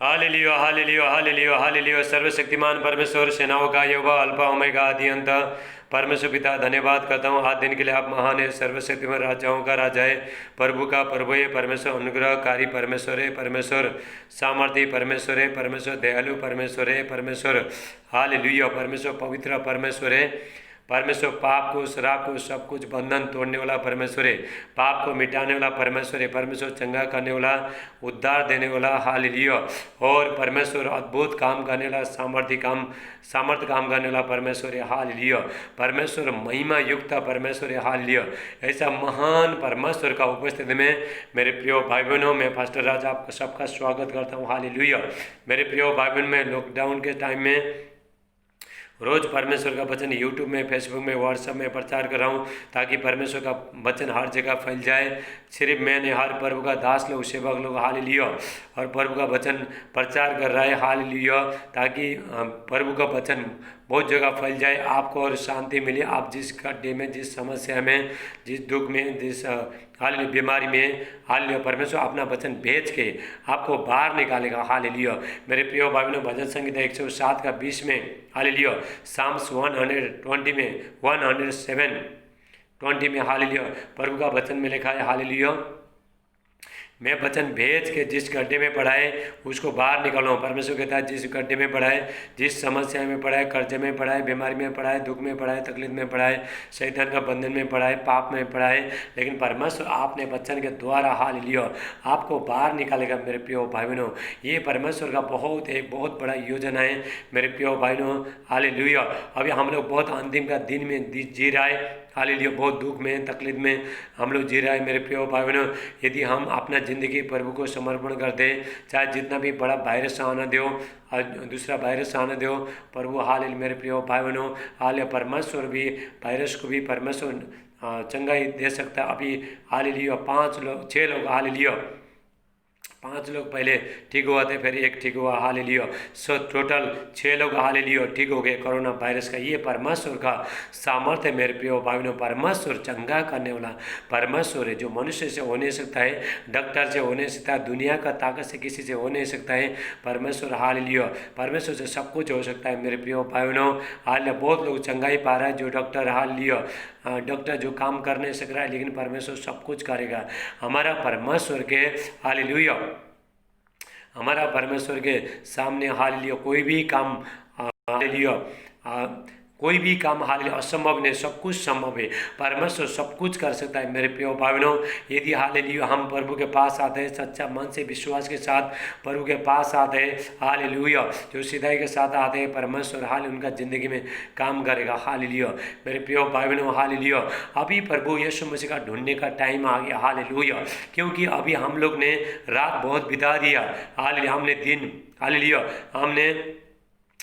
Hallelujah hallelujah hallelujah hallelujah. सर्वशक्तिमान परमेश्वर, सेनाओं का यहोवा, अल्फा ओमेगा, आदि अंत। परमेश्वर पिता, धन्यवाद करता हूँ आज दिन के लिए। आप महान है, सर्वशक्तिमान, राजाओं का राजा है, प्रभु का प्रभु है। परमेश्वर अनुग्रहकारी परमेश्वर है, परमेश्वर सामर्थी परमेश्वर है, परमेश्वर दयालु परमेश्वर है, परमेश्वर हालेलुया, परमेश्वर पवित्र परमेश्वर है। परमेश्वर पाप को, शराब को, सब कुछ बंधन तोड़ने वाला परमेश्वर है, पाप को मिटाने वाला परमेश्वर है, परमेश्वर चंगा करने वाला, उद्धार देने वाला, हालेलुया। और परमेश्वर अद्भुत काम करने वाला, सामर्थ्य काम करने वाला परमेश्वर है, हालेलुया। परमेश्वर महिमा युक्त परमेश्वर है, हालेलुया। ऐसा महान परमेश्वर का उपस्थिति में मेरे प्रिय भाई बहनों, मैं पास्टर राज आपका सबका स्वागत करता हूँ, हालेलुया। मेरे प्रिय भाई बहन, में लॉकडाउन के टाइम में रोज़ परमेश्वर का वचन यूट्यूब में, फेसबुक में, व्हाट्सएप में प्रचार कर रहा हूँ, ताकि परमेश्वर का वचन हर जगह फैल जाए। सिर्फ मैंने हर प्रभु का दास लोग, सेवक लोग, हालेलुया, और प्रभु का वचन प्रचार कर रहा है, हालेलुया, ताकि प्रभु का वचन बहुत जगह फैल जाए, आपको और शांति मिले। आप जिस गड्ढे में, जिस समस्या में, जिस दुख में, जिस हालेलुया बीमारी में, हालेलुया, परमेश्वर अपना वचन भेज के आपको बाहर निकालेगा, हालेलुया। मेरे प्रिय भाई बहनों, भजन संगीता 107 का 20 में, हालेलुया, साम्स 120 में, 107:20 में, हालेलुया, प्रभु का वचन में लिखा है, हालेलुया, मैं वचन भेज के जिस गड्ढे में पड़ा है उसको बाहर निकालूँ। परमेश्वर कहता है जिस गड्ढे में पड़ा है, जिस समस्या में पड़ा है, कर्जे में पड़ा है, बीमारी में पड़ा है, दुख में पड़ा है, तकलीफ में पड़ा है, शैतान का बंधन में पड़ा है, पाप में पड़ा है, लेकिन परमेश्वर आपने वचन के द्वारा, हालेलुया, आपको बाहर निकालेगा। मेरे प्रिय भाई बहनों, ये परमेश्वर का एक बहुत बड़ा योजना है मेरे प्रिय भाई बहनों, हालेलुया। अभी हम लोग बहुत अंतिम का दिन में जी रहा है, हालेलुया, बहुत दुख में, तकलीफ में हम लोग जी रहा है मेरे प्रिय भाई बहनों। यदि हम अपना ज़िंदगी प्रभु को समर्पण कर दें, चाहे जितना भी बड़ा वायरस आना दो, दूसरा वायरस आना दो, प्रभु, हालेलुया, मेरे प्रिय भाई बहनों, हालेलुया, परमेश्वर भी वायरस को भी परमेश्वर चंगाई दे सकता है। अभी हालेलुया 6 लोग, हालेलुया 5 लोग पहले ठीक हुआ थे, फिर एक ठीक हुआ, हालेलुया, सो टोटल 6 लोग, हालेलुया, ठीक हो गए कोरोना वायरस का। ये परमेश्वर का सामर्थ्य है मेरे प्रिय भाई बहनों। परमेश्वर चंगा करने वाला परमेश्वर है, जो मनुष्य से हो नहीं सकता है, डॉक्टर से हो नहीं सकता, दुनिया का ताकत से किसी से हो नहीं सकता है। परमेश्वर, हालेलुया, परमेश्वर से सब कुछ हो सकता है मेरे प्रिय भाई बहनों, हालेलुया। बहुत लोग चंगाई पा रहा है, जो डॉक्टर, हालेलुया, डॉक्टर जो काम कर नहीं सक रहा है, लेकिन परमेश्वर सब कुछ करेगा। हमारा परमेश्वर के, हालेलुया, हमारा परमेश्वर के सामने, हालेलुया, कोई भी काम, हालेलुया, कोई भी काम, हालेलुया, असंभव नहीं, सब कुछ संभव है। परमेश्वर सब कुछ कर सकता है मेरे प्रिय भाई बहनों। यदि, हालेलुया, हम प्रभु के पास आते हैं, सच्चा मन से, विश्वास के साथ प्रभु के पास आते हैं, हालेलुया, जो सीधाई के साथ आते हैं, परमेश्वर, हालेलुया, उनका ज़िंदगी में काम करेगा, हालेलुया, मेरे प्रिय भाई बहनों, हालेलुया। अभी प्रभु यीशु मसीह का ढूंढने का टाइम आ गया, हालेलुया, क्योंकि अभी हम लोग ने रात बहुत बिता दिया, हालेलुया, हमने दिन, हालेलुया, हमने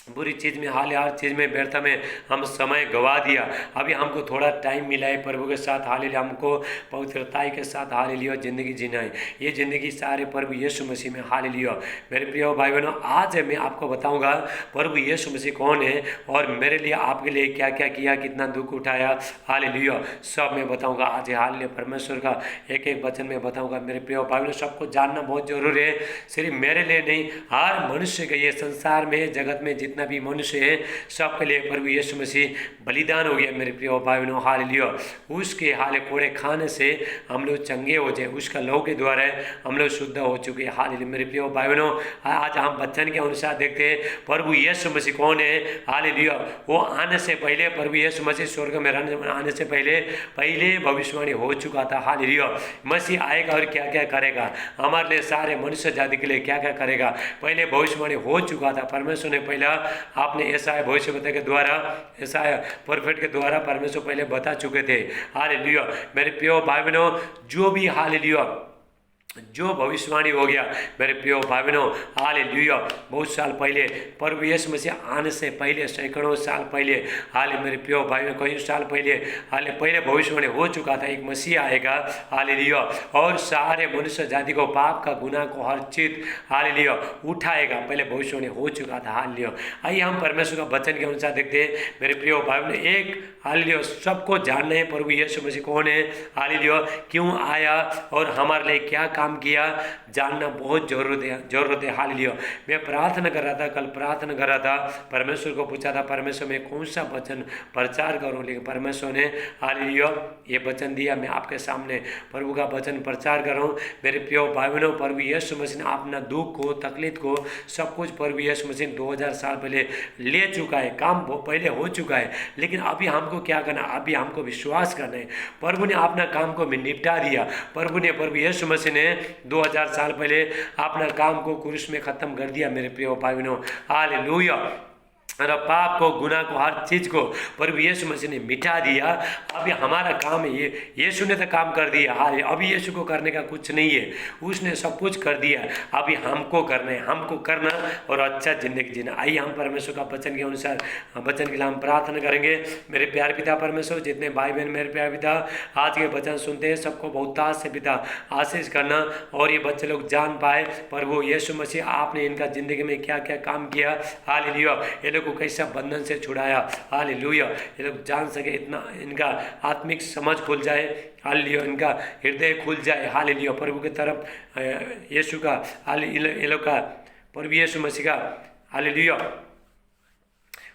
बुरी चीज़ में, हर चीज़ में, व्यर्थ में हम समय गवा दिया। अभी हमको थोड़ा टाइम मिला है प्रभु के साथ, हालेलुया, हमको पवित्रताई के साथ, हालेलुया, ज़िंदगी जीना है। ये ज़िंदगी सारे प्रभु यीशु मसीह में, हालेलुया। मेरे प्रिय भाई बहनों, आज मैं आपको बताऊंगा प्रभु यीशु मसीह कौन है, और मेरे लिए, आपके लिए क्या क्या किया, कितना दुख उठाया, हालेलुया, सब मैं बताऊँगा आज, हालेलुया। परमेश्वर का एक एक वचन में बताऊँगा मेरे प्रिय भाई बहनों। सबको जानना बहुत जरूरी है, सिर्फ मेरे लिए नहीं, हर मनुष्य के, ये संसार में, जगत में जितना भी मनुष्य है, सबके लिए प्रभु यीशु मसीह बलिदान हो गया मेरे प्रिय भाई बहनों, हालेलुया। उसके हाले कोड़े खाने से हम लोग चंगे हो जाए, उसका लहू के द्वारा हम लोग शुद्ध हो चुके हैं, हालेलुया, मेरे प्रिय भाई बहनों। आज हम वचन के अनुसार देखते हैं प्रभु यीशु मसीह कौन है, हालेलुया। वो आने से पहले, प्रभु यीशु मसीह स्वर्ग में आने से पहले भविष्यवाणी हो चुका था, हालेलुया। मसीह आएगा और क्या क्या करेगा, हमारे लिए, सारे मनुष्य जाति के लिए क्या क्या करेगा, पहले भविष्यवाणी हो चुका था। परमेश्वर ने पहला, आपने यशायाह भविष्यवक्ता के द्वारा, यशायाह प्रोफेट के द्वारा परमेश्वर पहले बता चुके थे, हालेलुया। मेरे प्रिय भाई बहनों, जो भी, हालेलुया, जो भविष्यवाणी हो गया मेरे प्रिय भाई बहनों, हालेलुया, बहुत साल पहले, प्रभु यीशु मसीह आने से पहले, सैकड़ों साल पहले, हाल, मेरे प्रिय भाई बहनों, कई साल पहले, हाल, पहले भविष्यवाणी हो चुका था, एक मसीह आएगा, हालेलुया, और सारे मनुष्य जाति को, पाप का, गुनाह को, हर चीज, हालेलुया, उठाएगा, पहले भविष्यवाणी हो चुका था, हालेलुया। आइए हम परमेश्वर का वचन के अनुसार देखते हैं मेरे प्रिय भाई बहनों। एक, हालेलुया, सबको जानना है प्रभु यीशु मसीह कौन है, हालेलुया, क्यों आया और हमारे लिए क्या काम किया जानना बहुत ज़रूरत है। हालेलुया। मैं प्रार्थना कर रहा था, कल प्रार्थना कर रहा था, परमेश्वर को पूछा था परमेश्वर मैं कौन सा वचन प्रचार करूं, लेकिन परमेश्वर ने हालेलुया ये वचन दिया। मैं आपके सामने प्रभु का वचन प्रचार कर रहा हूँ। मेरे प्रिय भाई बहनों, प्रभु यीशु मसीह ने अपना दुख को, तकलीफ को, सब कुछ प्रभु यीशु मसीह 2000 साल पहले ले चुका है। काम पहले हो चुका है, लेकिन अभी हमको क्या करना, अभी हमको विश्वास करना है। प्रभु ने अपना काम को निपटा दिया। प्रभु यीशु मसीह ने 2000 साल पहले अपना काम को क्रूस में खत्म कर दिया। मेरे प्रिय भाई बहनों, हालेलुया। और पाप को, गुनाह को, हर चीज़ को प्रभु यीशु मसीह ने मिटा दिया। अभी हमारा काम है, ये यीशु ने तो काम कर दिया। हाँ, अभी यीशु को करने का कुछ नहीं है, उसने सब कुछ कर दिया। अभी हमको करना है, हमको करना और अच्छा जिंदगी जीना। आइए हम परमेश्वर का वचन के अनुसार, वचन के लिए हम प्रार्थना करेंगे। मेरे प्यार पिता परमेश्वर, जितने भाई बहन मेरे प्यार पिता आज के वचन सुनते हैं, सबको बहुतायत से पिता आशीष करना, और ये बच्चे लोग जान पाए प्रभु यीशु मसीह आपने इनका जिंदगी में क्या क्या काम किया। हालेलुया। ये लोग कैसा बंधन से छुड़ाया। हालेलुया। ये लोग जान सके, इतना इनका आत्मिक समझ खुल जाए। हालेलुया। इनका हृदय खुल जाए। हालेलुया। प्रभु की तरफ यीशु का, ये लोग का, प्रभु यीशु मसीह का, हालेलुया,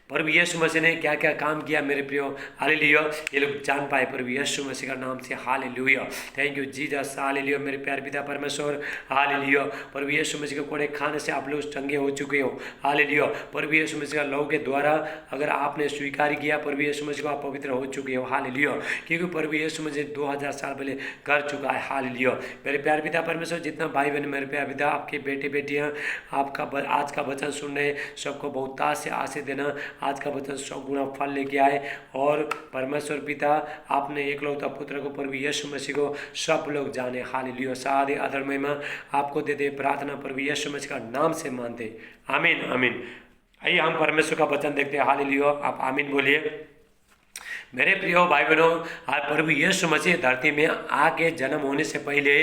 प्रभु यीशु मसीह ने क्या क्या काम किया मेरे प्रियो। हालेलुया। ये लोग जान पाए प्रभु यीशु मसीह का नाम से। हालेलुया। Thank you Jesus. हालेलुया। मेरे प्यार पिता परमेश्वर, हालेलुया। प्रभु यीशु मसीह के कोड़े खाने से आप लोग चंगे हो चुके हो। हालेलुया। प्रभु यीशु मसीह का लहू के द्वारा अगर आपने स्वीकार किया प्रभु यीशु मसीह को, आप पवित्र हो चुके हो। हालेलुया। क्योंकि प्रभु यीशु मसीह 2000 साल पहले कर चुका है। हालेलुया। मेरे प्यार पिता परमेश्वर, जितना भाई बहन मेरे प्यार पिता, आपके बेटे बेटियाँ आपका आज का वचन सुन रहे, सबको बहुतायत से आशीष देना। आज का वचन 100 गुना फल लेके आए, और परमेश्वर पिता आपने एकलौता पुत्र को प्रभु यीशु मसीह को सब लोग जाने। हालेलुया। सारे आदर महिमा आपको दे दे, प्रार्थना प्रभु यीशु मसीह का नाम से मानते। आमीन आमीन। आइए हम परमेश्वर का वचन देखते हैं। हालेलुया। आप आमीन बोलिए। मेरे प्रिय भाई बहनों, आज प्रभु यीशु मसीह धरती में आके जन्म होने से पहले,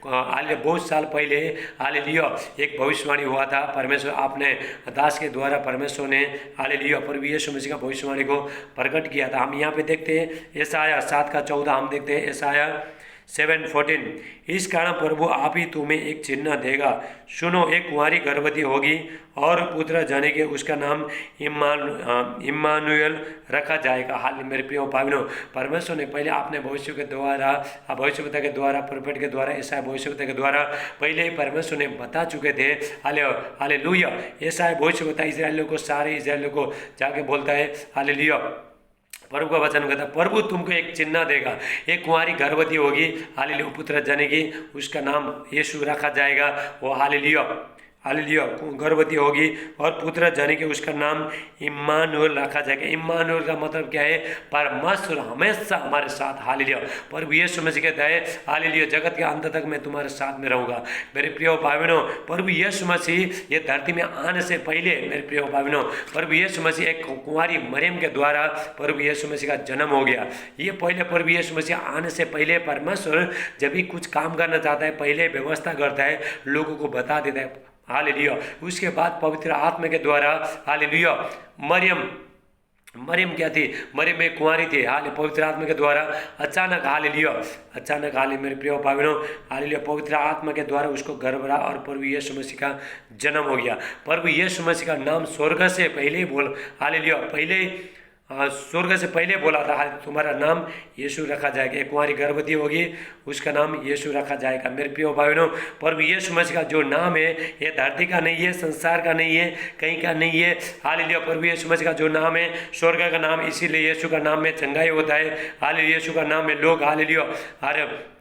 बहुत साल पहले, हालेलुया, एक भविष्यवाणी हुआ था। परमेश्वर आपने दास के द्वारा परमेश्वर ने, हालेलुया, प्रभु यीशु मसीह का भविष्यवाणी को प्रकट किया था। हम यहाँ पे देखते हैं यशायाह 7:14 हम देखते हैं, यशायाह 7:14। इस कारण प्रभु आप ही तुम्हें एक चिन्ह देगा, सुनो, एक कुंवारी गर्भवती होगी और पुत्र जनेगी, उसका नाम इम्मानुएल रखा जाएगा। हाल मेरे प्रिय भाइयों, परमेश्वर ने पहले आपने भविष्य के द्वारा, भविष्यवक्ता के द्वारा, प्रोफेट के द्वारा, ईसाया भविष्यवक्ता के द्वारा पहले ही परमेश्वर ने बता चुके थे। हालेलुया। ईसाया भविष्यवक्ता इस्राएलियों को, सारे इस्राएलियों को जाके बोलता है, हालेलुया, प्रभु का वचन कहता है, प्रभु तुमको एक चिन्ह देगा, एक कुंवारी गर्भवती होगी, हालेलुया, पुत्र जनेगी, उसका नाम यीशु रखा जाएगा। वो हालेलुया, हालेलुया, गर्भवती होगी और पुत्र जनेगी, उसका नाम इम्मानुएल रखा जाएगा। इम्मानुएल का मतलब क्या है? परमेश्वर हमेशा हमारे साथ। हालेलुया। प्रभु यीशु मसीह कहता है, हालेलुया, जगत के अंत तक मैं तुम्हारे साथ में रहूँगा। मेरे प्रिय भाई बहनों, प्रभु यीशु मसीह ये धरती में आने से पहले, मेरे प्रिय भाई बहनों, प्रभु यीशु मसीह एक कुंवारी मरियम के द्वारा प्रभु यीशु मसीह का जन्म हो गया। ये पहले प्रभु यीशु मसीह आने से पहले परमेश्वर जब भी कुछ काम करना चाहता है, पहले व्यवस्था करता है, लोगों को बता देता है। हालेलुया। उसके बाद पवित्र आत्मा के द्वारा, हालेलुया, मरियम क्या थी? मरियम एक कुंवारी थी। हाल पवित्र आत्मा के द्वारा अचानक, हालेलुया, अचानक, हाल मेरे प्रिय भाई बहनों, हालेलुया, पवित्र आत्मा के द्वारा उसको गर्भ रहा और प्रभु यीशु मसीह का जन्म हो गया। प्रभु यीशु मसीह का नाम स्वर्ग से पहले ही बोल, हालेलुया, पहले स्वर्ग से पहले बोला था, तुम्हारा नाम यीशु रखा जाएगा। एक कुंवारी गर्भवती होगी, उसका नाम यीशु रखा जाएगा। मेरे प्रिय भाई बहनों, प्रभु यीशु मसीह का जो नाम है, ये धरती का नहीं है, संसार का नहीं है, कहीं का नहीं है। हालेलुया। प्रभु यीशु मसीह का जो नाम है, स्वर्ग का नाम, इसीलिए यीशु का नाम में चंगाई होता है। हालेलुया। यीशु का नाम में लोग, हालेलुया,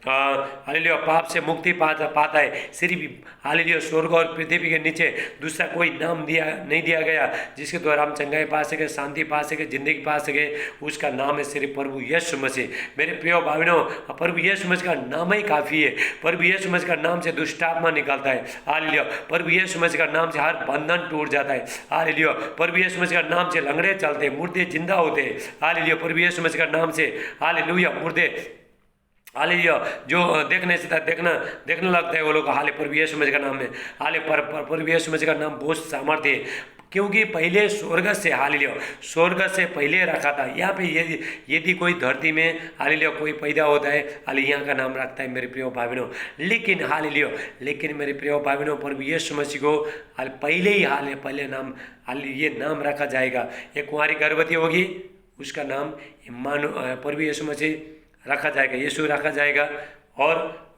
हालेलुया, पाप से मुक्ति पाता है। सिर्फ हालेलुया, स्वर्ग और पृथ्वी के नीचे दूसरा कोई नाम नहीं दिया गया जिसके द्वारा हम चंगाई पा सके, शांति पा सके, जिंदगी पा सके। उसका नाम है सिर्फ प्रभु यीशु मसीह। मेरे प्रिय भाइयों, प्रभु यीशु मसीह का नाम ही काफ़ी है। प्रभु यीशु मसीह का नाम से दुष्ट आत्मा निकलता है। हालेलुया। प्रभु यीशु मसीह का नाम से हर बंधन टूट जाता है। हालेलुया। प्रभु यीशु मसीह का नाम से लंगड़े चलते, मुर्दे जिंदा होते। हालेलुया। प्रभु यीशु मसीह का नाम से, हालेलुया, मुर्दे, हालेलुया, जो देखने से देखने लगता है वो लोग, हाले प्रभु यीशु मसीह का नाम है। हाले प्रभु यीशु मसीह का नाम बहुत सामर्थ्य है। क्योंकि पहले स्वर्ग से हालेलुया, स्वर्ग से पहले रखा था। यहाँ पे यदि कोई धरती में हालेलुया कोई पैदा होता है, हालेलुया यहाँ का नाम रखता है मेरे प्रिय भाई बहनों। लेकिन हालेलुया, लेकिन मेरे प्रिय भाई बहनों, प्रभु यीशु मसीह को पहले ही पहले नाम ये नाम रखा जाएगा। एक कुंवारी गर्भवती होगी, उसका नाम प्रभु यीशु मसीह रखा जाएगा, यीशु रखा जाएगा। और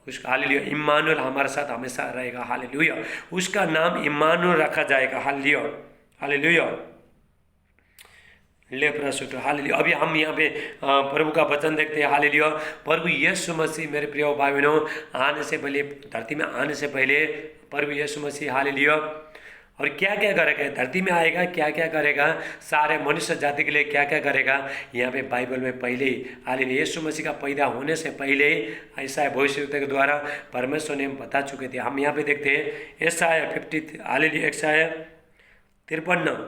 उसका हालेलुया इम्मानुएल हमारे साथ हमेशा रहेगा, हालेलुया, उसका नाम इम्मानुएल रखा जाएगा, हालेलुया हालेलुया ले प्रसुट हालेलुया। अभी हम यहाँ पे प्रभु का वचन देखते हैं, हालेलुया। प्रभु यीशु मसीह मेरे प्रिय भाई बहनों आने से पहले, धरती में आने से पहले प्रभु यीशु मसीह हालेलुया, और क्या क्या करेगा, धरती में आएगा, क्या क्या करेगा, सारे मनुष्य जाति के लिए क्या क्या करेगा, यहाँ पे बाइबल में पहले ही हालेलुया यीशु मसीह का पैदा होने से पहले ऐसा भविष्यवक्ता के द्वारा परमेश्वर ने बता चुके थे। हम यहाँ पे देखते हैं यशायाह 50 हालेलुया, यशायाह 53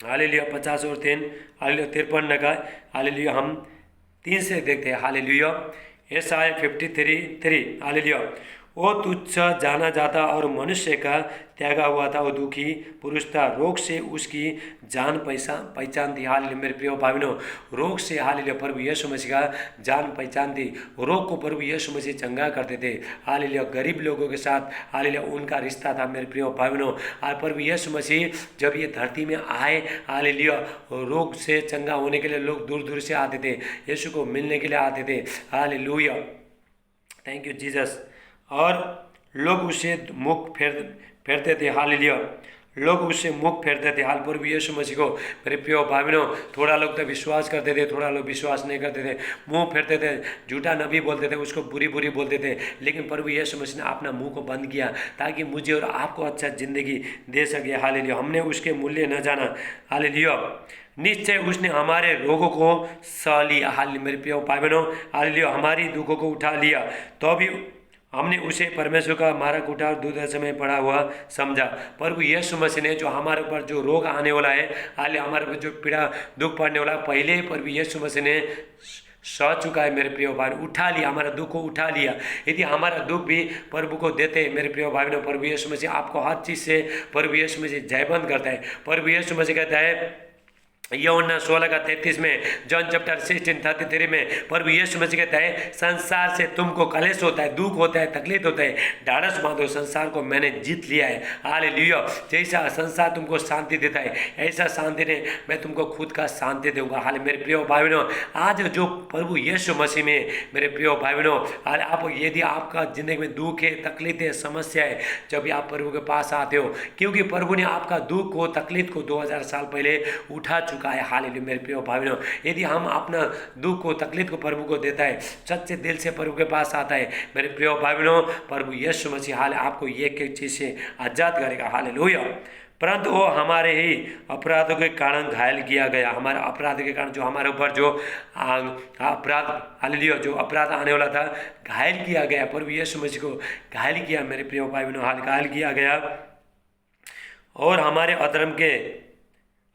हालेलुया 50 और 3 हालेलुया 53 का हालेलुया हम 3 से देखते हैं, हालेलुया यशायाह 53 हालेलुया। वो तुच्छ जाना जाता और मनुष्य का त्यागा हुआ था, वो दुखी पुरुष था, रोग से उसकी जान पहचान थी, हालेलुया मेरे प्रिय भाई बहनों, रोग से हालेलुया प्रभु यीशु मसीह का जान पहचान थी। रोग को प्रभु यीशु मसीह चंगा करते थे, हालेलुया। गरीब लोगों के साथ हालेलुया उनका रिश्ता था मेरे प्रिय भाई बहनों। और प्रभु यीशु मसीह जब ये धरती में आए, हालेलुया, रोग से चंगा होने के लिए लोग दूर दूर से आते थे, यीशु को मिलने के लिए आते थे, हालेलुया थैंक यू जीसस। और लोग उससे मुख फेरते थे, हालेलुया, लोग उससे मुख फेरते थे, हाल प्रभु यीशु मसीह को मेरे प्रिय भाई बहनों। थोड़ा लोग तो विश्वास करते थे, थोड़ा लोग विश्वास नहीं करते थे, मुंह फेरते थे, झूठा नबी बोलते थे, उसको बुरी बोलते थे। लेकिन प्रभु यीशु मसीह ने अपना मुंह को बंद किया ताकि मुझे और आपको अच्छा जिंदगी दे सके, हालेलुया। हमने उसके मूल्य न जाना, हालेलुया, निश्चय उसने हमारे रोगों को सह लिया, हालेलुया मेरे प्रिय भाई बहनों, हालेलुया, हमारी दुखों को उठा लिया, तो भी हमने उसे परमेश्वर का मारक उठा और दूध समय पड़ा हुआ समझा। प्रभु यीशु मसीह ने जो हमारे ऊपर जो रोग आने वाला है, हाल हमारे ऊपर जो पीड़ा दुख पड़ने वाला है, पहले प्रभु यीशु मसीह ने सह चुका है मेरे प्रिय भाई, उठा लिया, हमारा दुख को उठा लिया। यदि हमारा दुख भी प्रभु को देते मेरे प्रिय भाई बहनों, प्रभु यीशु मसीह आपको हर चीज़ से प्रभु यीशु मसीह जयबंद करता है। प्रभु यीशु मसीह कहता है यूहन्ना 16:33 में, जॉन चैप्टर 16:33 में प्रभु यीशु मसीह कहता है संसार से तुमको कलेश होता है, दुख होता है, तकलीफ होता है, ढाढ़स बांधो, संसार को मैंने जीत लिया है, हालेलुया। जैसा संसार तुमको शांति देता है, ऐसा शांति ने मैं तुमको खुद का शांति दूंगा, हाल मेरे प्रिय भाई बहनों। आज जो प्रभु यीशु मसीह में मेरे प्रिय भाई बहनों, आप यदि आपका जिंदगी में दुख है, तकलीफ है, समस्या है, जब आप प्रभु के पास आते हो, क्योंकि प्रभु ने आपका दुख को, तकलीफ को 2000 साल पहले उठा चुका है, हालेलुया मेरे प्रिय भाई बहनों। यदि हम अपना दुख को, तकलीफ को प्रभु को देता है, सच्चे दिल से प्रभु के पास आता है मेरे प्रिय भाई बहनों, प्रभु यीशु मसीह हाल आपको एक एक चीज से आजाद करेगा, हालेलुया। परंतु वो हमारे ही अपराधों के कारण घायल किया गया, हमारे अपराध के कारण जो हमारे ऊपर जो अपराध, हालेलुया, जो अपराध आने वाला था, घायल किया गया, प्रभु यीशु मसीह को घायल किया मेरे प्रिय भाई बहनों, हाल घायल किया गया। और हमारे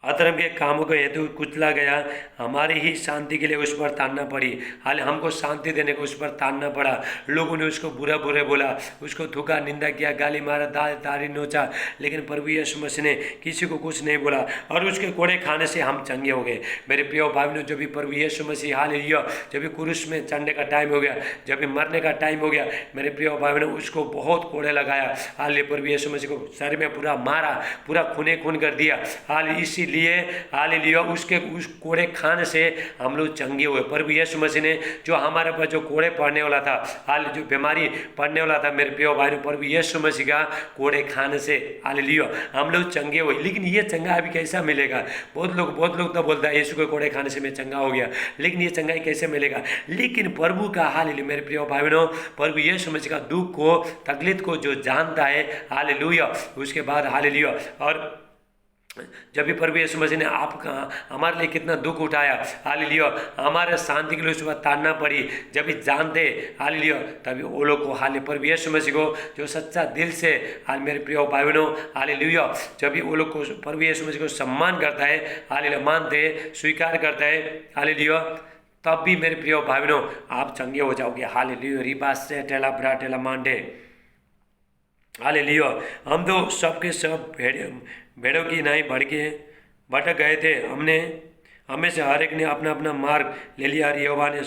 अधर्म के कामों को हेतु कुचला गया, हमारी ही शांति के लिए उस पर तानना पड़ी, हाल हमको शांति देने को उस पर तानना पड़ा। लोगों ने उसको बुरा बोला, उसको थूका, निंदा किया, गाली मारा, दाढ़ी नोचा, लेकिन प्रभु यीशु मसीह ने किसी को कुछ नहीं बोला, और उसके कोड़े खाने से हम चंगे हो गए मेरे प्रिय भाई बहनों। जब भी प्रभु यीशु मसीह हालेलुया, जब भी क्रूस में चढ़ने का टाइम हो गया, जब भी मरने का टाइम हो गया मेरे प्रिय भाई बहनों, उसको बहुत कोड़े लगाया, हाल प्रभु यीशु मसीह को सर में पूरा मारा, पूरा खून कर दिया, हाल इसी लिए हालेलुया उसके उस कोड़े खाने से हम लोग चंगे हुए। प्रभु यीशु मसीह ने जो हमारे ऊपर जो कोड़े पड़ने वाला था, हाल जो बीमारी पड़ने वाला था मेरे प्रिय भाई, प्रभु यीशु मसीह का कोड़े खाने से हालेलुया हम लोग चंगे हुए। लेकिन ये चंगा अभी कैसा मिलेगा? बहुत लोग तो बोलता है यीशु के कोड़े खाने से मैं चंगा हो गया, लेकिन ये चंगाई कैसे मिलेगा? लेकिन प्रभु का हालेलुया मेरे प्रिय भाई बहनों, प्रभु यीशु मसीह का दुख को, तकलीफ को जो जानता है, हालेलुया, उसके बाद हालेलुया, और जब भी प्रभु यीशु मसीह ने आपका हमारे लिए कितना दुख उठाया, हालेलुया, हमारे शांति के लिए उस पर ताड़ना पड़ी, जब भी जानते हालेलुया, तभी वो लोग को हाल प्रभु यीशु मसीह को जो सच्चा दिल से हाल मेरे प्रिय भाई बहनों, हालेलुया, जब भी वो लोग को प्रभु यीशु मसीह को सम्मान करता है, हालेलुया, मानते स्वीकार करता है, हालेलुया, तब भी मेरे प्रिय भाई बहनों आप चंगे हो जाओगे, हालेलुया। रिबास से टेला ब्रा टेला मांडे, हालेलुया। हम तो सबके सब भेड़ों की नाई भटक गए थे। हमें से हर एक ने अपना अपना मार्ग ले लिया और यहोवा ने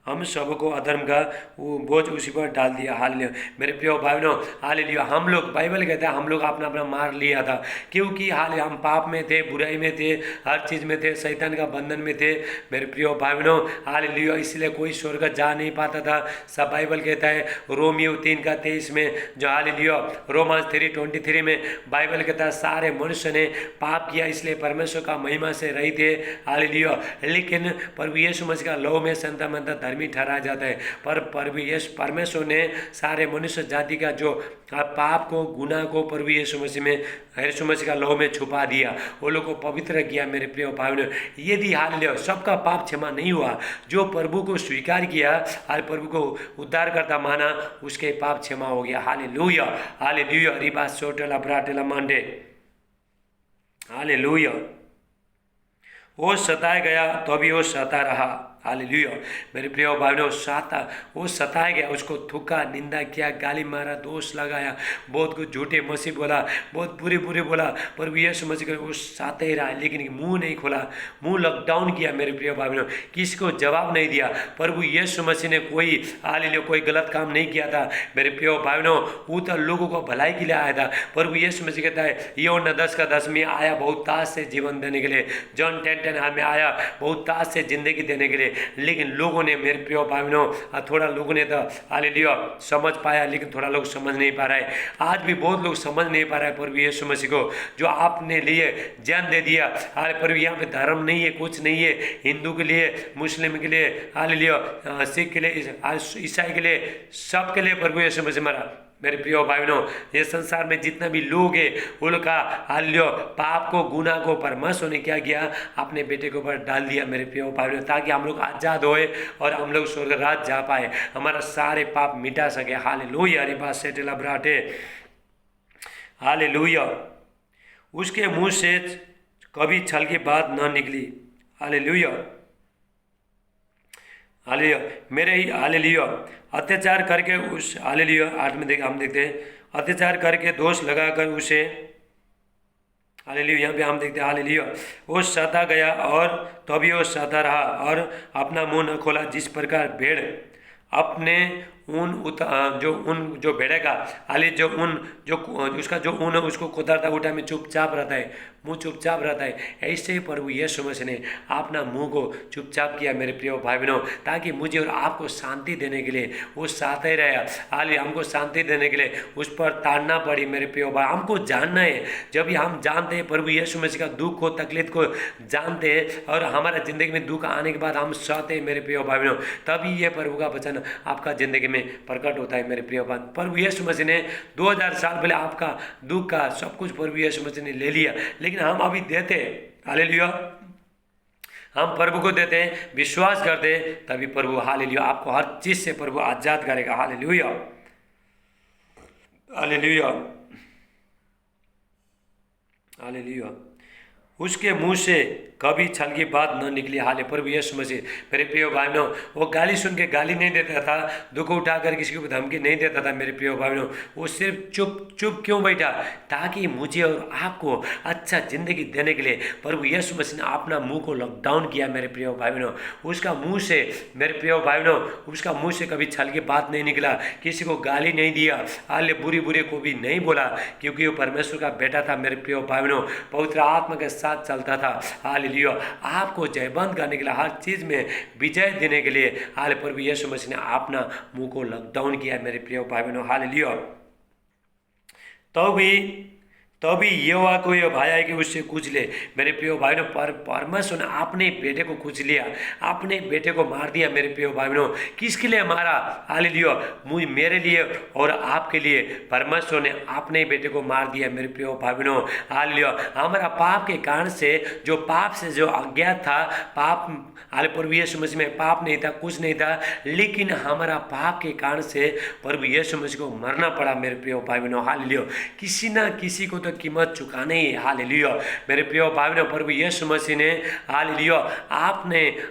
हम सबको अधर्म का वो बोझ उसी पर डाल दिया। हालेलुया। मेरे प्रिय भाइयों, हालेलुया। हम लोग, बाइबल कहता है, हम लोग अपना अपना मार्ग लिया था, क्योंकि हाल हम पाप में थे, बुराई में थे, हर चीज़ में थे, शैतान का बंधन में थे। मेरे प्रिय भाइयों, हालेलुया। इसलिए कोई स्वर्ग जा नहीं पाता था। सब बाइबल कहता है रोमियो 3:23 में, जो हालेलुया, रोमांस 3:23 में बाइबल कहता है सारे मनुष्य ने पाप किया, इसलिए परमेश्वर का महिमा से रही थे। हालेलुया। लेकिन प्रभु यीशु मसीह का लहू में संता मनता धर्मी ठहराया जाता है। पर प्रभु यीशु परमेश्वर ने सारे मनुष्य जाति का जो पाप को, गुनाह को प्रभु यीशु मसीह का लहू में छुपा दिया, वो लोग को पवित्र किया। मेरे प्रिय भाइयों, यदि हालेलुया सबका पाप क्षमा नहीं हुआ, जो प्रभु को स्वीकार किया और प्रभु को उद्धारकर्ता माना, उसके पाप क्षमा हो गया। हालेलुया, हालेलुया। रिबा सोटेला ब्राटेला मांडे, हालेलुया। वो सताया गया तो भी वो सहता रहा। हालेलुया। मेरे प्रिय भाइयों, वो सताया गया, उसको थूका, निंदा किया, गाली मारा, दोष लगाया, बहुत कुछ झूठे मसीह बोला, बहुत बुरे बोला, पर यीशु मसीह को वो साते ही रहा, लेकिन मुंह नहीं खोला, मुंह लॉकडाउन किया। मेरे प्रिय भाइयों, किसी को जवाब नहीं दिया। प्रभु यीशु मसीह ने कोई गलत काम नहीं किया था। मेरे प्रिय भाइयों, वो तो लोगों को भलाई के लिए आया था। प्रभु यीशु मसीह कहता है यूहन्ना 10:10 में, आया बहुत ताज से जीवन देने के लिए। जॉन 10:10 में, आया बहुत ताज से जिंदगी देने के लिए। लेकिन लोगों ने, मेरे प्रिय भाइयों, थोड़ा लोगों ने तो हालेलुया समझ पाया, लेकिन थोड़ा लोग समझ नहीं पा रहा है। आज भी बहुत लोग समझ नहीं पा रहा है प्रभु यीशु मसीह को, जो आपने लिए जान दे दिया। हाल प्रभु यहाँ पे धर्म नहीं है, कुछ नहीं है, हिंदू के लिए, मुस्लिम के लिए, हालेलुया, सिख के लिए, ईसाई के लिए, सब के लिए प्रभु यीशु मसीह मरा। मेरे प्रिय भाइयों, ये संसार में जितना भी लोग हैं, वो लोग का हालेलुया पाप को, गुनाह को परमेश्वर ने क्या किया, अपने बेटे के ऊपर डाल दिया। मेरे प्रिय भाइयों, ताकि हम लोग आजाद होए और हम लोग स्वर्ग राज जा पाए, हमारा सारे पाप मिटा सके। हालेलुया। रे बात सेटेला ब्राटे, हालेलुया। उसके मुंह से कभी छल की बात न निकली। Hallelujah, hallelujah. मेरे ही हालेलुया अत्याचार करके उस, हालेलुया 8 में हम देखते हैं, अत्याचार करके दोष लगाकर उसे, हालेलुया, यहाँ पे हम देखते हैं हालेलुया, वो सहता गया और तभी वो सहता रहा और अपना मुंह न खोला। जिस प्रकार भेड़ अपने जो भेड़े का हाली जो उसका जो ऊन है उसको कुतरता उठा में चुपचाप रहता है, मुंह चुपचाप रहता है, ऐसे ही प्रभु यीशु मसीह ने अपना मुंह को चुपचाप किया। मेरे प्रिय भाई बहनों, ताकि मुझे और आपको शांति देने के लिए वो साथ ही रहा। हाली हमको शांति देने के लिए उस पर ताड़ना पड़ी। मेरे प्रिय भाई, हमको जानना है, जब हम जानते हैं प्रभु यीशु मसीह का दुख को, तकलीफ को जानते हैं और हमारा जिंदगी में दुख आने के बाद हम सहते हैं मेरे प्रिय भाई बहनों, तभी ये प्रभु का वचन आपका जिंदगी में प्रकट होता है। मेरे प्रिय भाई, प्रभु यीशु मसीह ने 2000 साल पहले आपका दुख का सब कुछ प्रभु यीशु मसीह ने ले लिया, लेकिन हम अभी देते हैं। हालेलुया, हम प्रभु को देते हैं, विश्वास करते हैं, तभी प्रभु हालेलुया आपको हर चीज से प्रभु आजाद करेगा। Hallelujah, hallelujah, hallelujah. उसके मुंह से कभी छल की बात न निकली। हाले प्रभु यीशु मसीह। मेरे प्रिय भाइयों, वो गाली सुन के गाली नहीं देता था, दुख उठाकर किसी को धमकी नहीं देता था। मेरे प्रिय भाइयों, वो सिर्फ चुप क्यों बैठा, ताकि मुझे और आपको अच्छा जिंदगी देने के लिए प्रभु यीशु मसीह ने अपना मुंह को लॉकडाउन किया। मेरे प्रिय भाइयों, उसका मुंह से, मेरे प्रिय भाइयों, उसका मुंह से कभी छल की बात नहीं निकला, किसी को गाली नहीं दिया, हाले बुरे को भी नहीं बोला, क्योंकि वो परमेश्वर का बेटा था। मेरे प्रिय भाइयों, पवित्र आत्मा के साथ चलता था। हालेलुया, आपको जयबंद करने के लिए, हर चीज में विजय देने के लिए हाल प्रभु यीशु मसीह ने अपना मुंह को लॉकडाउन किया। मेरे प्रिय भाई बहनों, हालेलुया। तभी यहोवा को यह भाया है कि उससे कुछ ले। मेरे प्रिय भाई बहनों, परमेश्वर ने अपने बेटे को कुछ लिया, अपने बेटे को मार दिया। मेरे प्रिय भाई बहनों, किसके लिए मारा? हालेलुया, मेरे लिए और आपके लिए परमेश्वर ने अपने बेटे को मार दिया। मेरे प्रिय भाई बहनों, हालेलुया, हमारा पाप के कारण से, जो पाप से जो अज्ञात था, पाप हाल प्रभु यीशु मसीह में पाप नहीं था, कुछ नहीं था, लेकिन हमारा पाप के कारण से प्रभु यीशु मसीह को मरना पड़ा। मेरे प्रिय भाई बहनों, हालेलुया, किसी ना किसी को तो कीमत चुकाना ही है। हालेलुया, मेरे प्रिय भाई बहनों, प्रभु यीशु मसीह ने हालेलुया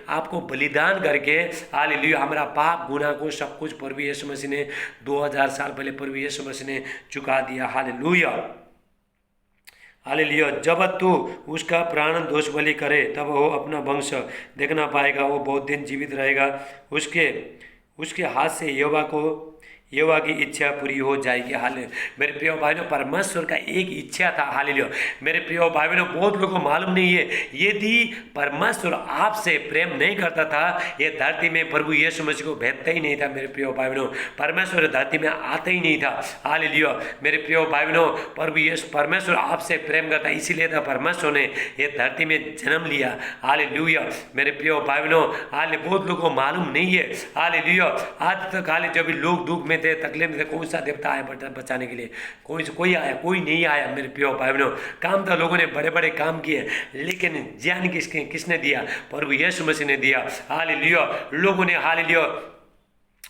आपको बलिदान करके, हालेलुया, हमारा पाप गुनाह को सब कुछ प्रभु यीशु मसीह ने 2000 साल पहले प्रभु यीशु मसीह ने चुका दिया। Hallelujah, hallelujah. जब तू उसका प्राण दोष बलि करे तब वो अपना वंश देखना पाएगा, वो बहुत दिन जीवित रहेगा। उसके उसके हाथ से यहोवा की इच्छा पूरी हो जाएगी। हालेलुया। मेरे प्रिय भाई बहनों, परमेश्वर का एक इच्छा था। हालेलुया। मेरे प्रिय भाई बहनों, बहुत लोगों को मालूम नहीं है, यदि परमेश्वर आपसे प्रेम नहीं करता था, ये धरती में प्रभु यीशु मसीह को भेजता ही नहीं था। मेरे प्रिय भाई बहनों, परमेश्वर धरती में आता ही नहीं था। हालेलुया। मेरे प्रिय भाई बहनों, परमेश्वर आपसे प्रेम करता, इसीलिए था परमेश्वर ने ये धरती में जन्म लिया। हालेलुया। मेरे प्रिय भाई बहनों, हाले बहुत लोगों को मालूम नहीं है। हालेलुया। आज तक हाले जब भी लोग दुख में थे, तकलीफ में थे, कौन सा देवता आया बचाने के लिए? कोई आया? कोई नहीं आया। मेरे प्रिय भाई बहनों, काम था, लोगों ने बड़े बड़े काम किए, लेकिन ज्ञान किसने दिया? प्रभु यीशु मसीह ने दिया। हालेलुया। लोगों ने हालेलुया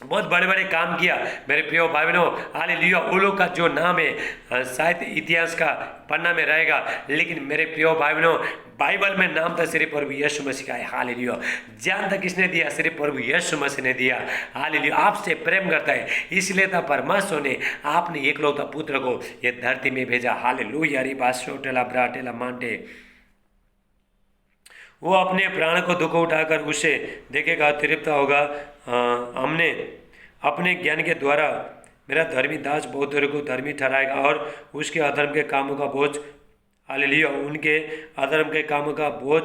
बहुत बड़े बड़े काम किया। मेरे प्रिय भाई बहनों, हालेलुया, वो लोग का जो नाम है शायद इतिहास का पन्ना में रहेगा, लेकिन मेरे प्रिय भाई बहनों, बाइबल में नाम था सिर्फ प्रभु यीशु मसीह का है। हालेलुया। ज्ञान था किसने दिया? सिर्फ प्रभु यीशु मसीह ने दिया। हालेलुया। आपसे प्रेम करता है, इसलिए था परमेश्वर ने आपने एकलौता पुत्र को ये धरती में भेजा। हालेलुया। री बासो टेला ब्राटेला मांटे, वो अपने प्राण को दुख उठाकर उसे देखेगा, तृप्त होगा। हमने अपने ज्ञान के द्वारा मेरा धर्मी दास बहुत को धर्मी ठहराएगा और उसके अधर्म के कामों का बोझ, हालेलुया, उनके अधर्म के कामों का बोझ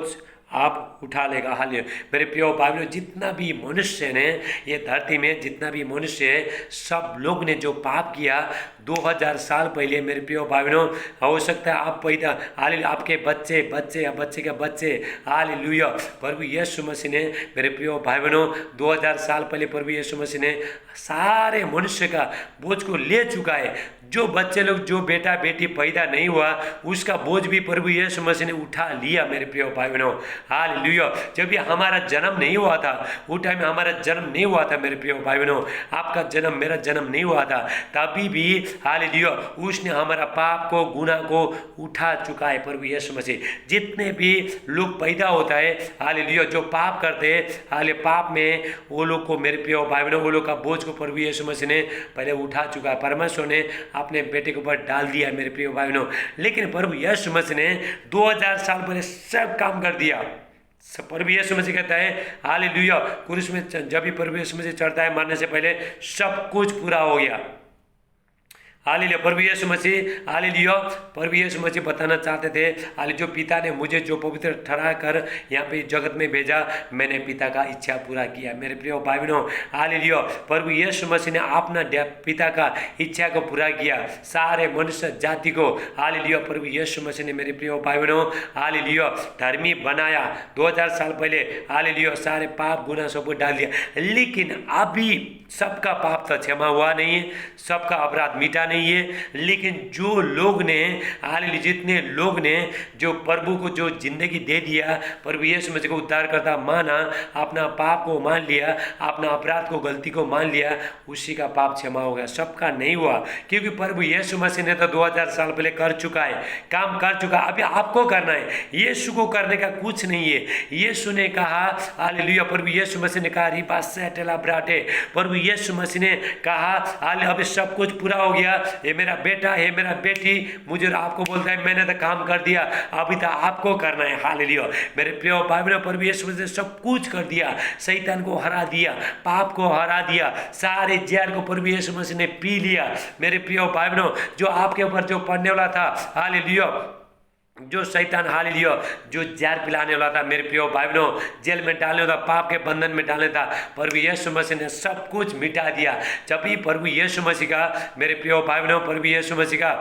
आप उठा लेगा। हालेलुया। मेरे प्रिय भाई बहनों, जितना भी मनुष्य ने ये धरती में, जितना भी मनुष्य है, सब लोग ने जो पाप किया 2000 साल पहले, मेरे प्रिय भाई बहनों, हो सकता है आप पैदा, हालेलुया, आपके बच्चे बच्चे या बच्चे के बच्चे, हालेलुया, प्रभु यीशु मसीह ने, मेरे प्रिय भाई बहनों, 2000 साल पहले प्रभु यीशु मसीह ने सारे मनुष्य का बोझ को ले चुका है। जो बच्चे लोग, जो बेटा बेटी पैदा नहीं हुआ, उसका बोझ भी प्रभु यीशु मसीह ने उठा लिया। मेरे प्रिय भाई बहनों, हालेलुया। जब भी हमारा जन्म नहीं हुआ था, उस टाइम हमारा जन्म नहीं हुआ था। मेरे प्रिय भाई बहनों, आपका जन्म, मेरा जन्म नहीं हुआ था, तभी भी हालेलुया उसने हमारा पाप को, गुनाह को उठा चुका है प्रभु यीशु मसीह। जितने भी लोग पैदा होता है, हालेलुया, जो पाप करते हैं, हाले पाप में वो लोग को, मेरे प्रिय भाई बहनों, वो लोग का बोझ को प्रभु यीशु मसीह ने पहले उठा चुका है। परमेश्वर ने अपने बेटे के ऊपर डाल दिया। मेरे प्रिय भाई बहनों, लेकिन प्रभु यीशु मसीह ने 2000 साल पहले सब काम कर दिया। प्रभु यीशु मसीह कहता है, हालेलुया, क्रूस में जब भी प्रभु यीशु मसीह चढ़ता है, मरने से पहले सब कुछ पूरा हो गया। हालेलुया। प्रभु यीशु मसीह, हालेलुया, प्रभु यीशु मसीह बताना चाहते थे, हालेलुया, जो पिता ने मुझे जो पवित्र ठहरा कर यहाँ पे जगत में भेजा, मैंने पिता का इच्छा पूरा किया। मेरे प्रिय भाई बहनों, हालेलुया, प्रभु यीशु मसीह ने अपना पिता का इच्छा को पूरा किया, सारे मनुष्य जाति को। हालेलुया। प्रभु यीशु मसीह ने, मेरे प्रिय भाई बहनों, हालेलुया, धर्मी बनाया 2000 साल पहले। हालेलुया। सारे पाप गुनाह सबको डाल दिया, लेकिन अभी सबका पाप तो क्षमा हुआ नहीं है, सबका अपराध मिटा नहीं है, लेकिन जो लोग ने, हालेलुया, जितने लोग ने जो प्रभु को जो जिंदगी दे दिया, प्रभु यीशु मसीह को उद्धार करता माना, अपना पाप को मान लिया, अपना अपराध को, गलती को मान लिया, उसी का पाप क्षमा हो गया। सबका नहीं हुआ, क्योंकि प्रभु यीशु मसीह ने तो 2000 साल पहले कर चुका है, काम कर चुका। अभी आपको करना है, यीशु को करने का कुछ नहीं है। यीशु ने कहा, हालेलुया, प्रभु यीशु मसीह ने कहा, रिपा सेटेला ब्राटे, प्रभु यीशु मसीह ने कहा, हालेलुया, अभी सब कुछ पूरा हो गया, ये मेरा बेटा है, मेरा बेटी, मुझे आपको बोलता है, मैंने तो काम कर दिया, अभी तो आपको करना है। हालेलुया। मेरे प्रिय भाई बहनों, प्रभु यीशु मसीह ने सब कुछ कर दिया, शैतान को हरा दिया, पाप को हरा दिया, सारे जहर को प्रभु यीशु मसीह ने पी लिया। मेरे प्रिय भाई बहनों, जो आपके ऊपर जो पड़ने वाला था, हालेलुया, जो शैतान, हालेलुया, जो जहर पिलाने वाला था, मेरे प्रिय भाई बहनों, जेल में डालने वाला, पाप के बंधन में डालने था, प्रभु यीशु मसीह ने सब कुछ मिटा दिया। जब भी प्रभु यीशु मसीह का, मेरे प्रिय भाई बहनों, प्रभु यीशु मसीह का